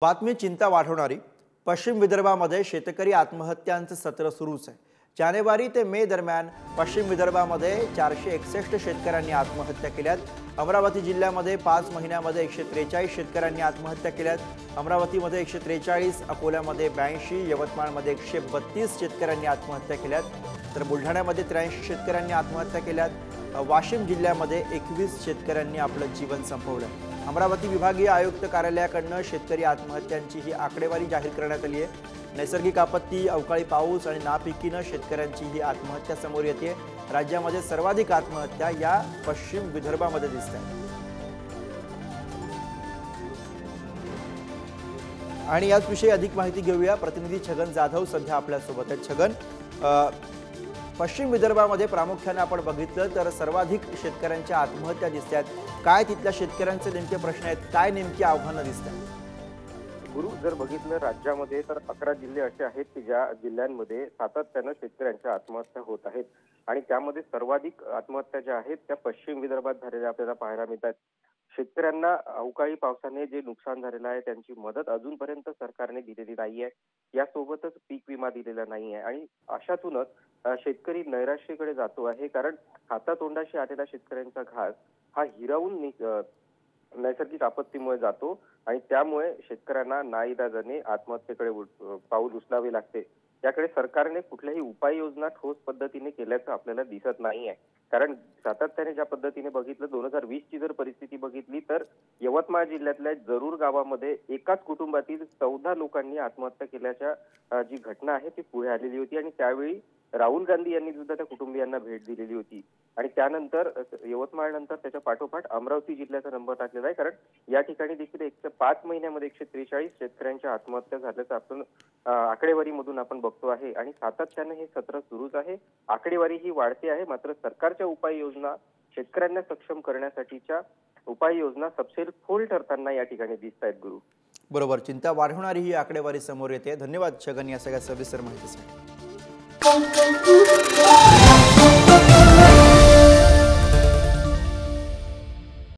बातमी चिंता वाढवणारी। पश्चिम विदर्भामध्ये शेतकरी आत्महत्यांचं सत्र सुरूच आहे। जानेवारी ते मे दरम्यान पश्चिम विदर्भामध्ये 461 शेतकऱ्यांनी आत्महत्या केल्यात। अमरावती जिल्ह्यामध्ये 5 महिन्यामध्ये 143 शेतकऱ्यांनी आत्महत्या केल्यात। अमरावतीमध्ये 143, अकोल्यामध्ये 82, यवतमाळमध्ये 132 शेतकऱ्यांनी आत्महत्या केल्यात। तर बुलढाण्यामध्ये 83 शेतकऱ्यांनी आत्महत्या केल्यात। वाशिम जिल्ह्यामध्ये 21 शेतकऱ्यांनी आपलं जीवन संपवलं। अमरावती विभागीय आयुक्त कार्यालयाकडून शेतकरी आत्महत्यांची ही आकडेवारी जाहीर करण्यात आली आहे। नैसर्गिक आपत्ती, अवकाळी पाऊस आणि नापिकीने शेतकऱ्यांची ही आत्महत्या समोर येते। राज्यामध्ये सर्वाधिक आत्महत्या या पश्चिम विदर्भामध्ये दिसतात। आणि याच विषयी अधिक माहिती घेऊया। प्रतिनिधी छगन जाधव सध्या आपल्या सोबत आहेत। छगन, पश्चिम विदर्भामध्ये प्रामुख्याने आपण बघितलं तर सर्वाधिक शेतकऱ्यांच्या आत्महत्या दिसतात। काय तिथल्या शेतकऱ्यांचे नेमके प्रश्न आहेत, काय नेमकी आव्हानं दिसतात? गुरु, जर बघितलं राज्यामध्ये तर 11 जिल्हे असे आहेत की ज्या जिल्ह्यांमध्ये सातत्यानं शेतकऱ्यांच्या आत्महत्या होत आहेत आणि त्यामध्ये सर्वाधिक आत्महत्या ज्या आहेत त्या पश्चिम विदर्भात झालेल्या आपल्याला पाहायला मिळतात। शेतकऱ्यांना अवकाळी पावसाने जे नुकसान झालेलं आहे त्यांची मदत अजूनपर्यंत सरकारने दिलेली नाहीये। यासोबतच पीक विमा दिलेला नाहीये आणि अशातूनच शेतकरी नैराश्याकडे जातो आहे, कारण हातातोंडाशी आलेला शेतकऱ्यांचा घास हा हिरावून नैसर्गिक आपत्तीमुळे जातो आणि त्यामुळे शेतकऱ्यांना नाईलाजाने आत्महत्येकडे पाऊल उचलावे लागते। याकडे सरकारने कुठल्याही उपाययोजना ठोस पद्धतीने केल्याचं आपल्याला दिसत नाहीये, कारण सातत्याने ज्या पद्धतीने बघितलं 2020 ची जर परिस्थिती बघितली तर यवतमाळ जिल्ह्यातल्या जरूर गावामध्ये एकाच कुटुंबातील 14 लोकांनी आत्महत्या केल्याच्या जी घटना आहे ती पुढे आलेली होती आणि त्यावेळी राहुल गांधी यांनी सुद्धा त्या कुटुंबियांना भेट दिलेली होती। आणि त्यानंतर यवतमाळ नंतर त्याच्या पाठोपाठ अमरावती जिल्ह्याचा नंबर टाकलेला आहे, कारण या ठिकाणी देखील 5 महिन्यामध्ये 143 शेतकऱ्यांच्या आत्महत्या झाल्याचं आपण आकडेवारीमधून आपण बघतो आहे आणि सातत्याने हे सत्र सुरूच आहे। आकडेवारी ही वाढते आहे, मात्र सरकारच्या उपाययोजना शेतकऱ्यांना सक्षम करण्यासाठीच्या उपाययोजना सपशेल ठरताना या ठिकाणी दिसत आहेत। गुरु, बरोबर, चिंता वाढवणारी ही आकडेवारी समोर येते। धन्यवाद छगन या सगळ्या सविस्तर माहितीसाठी।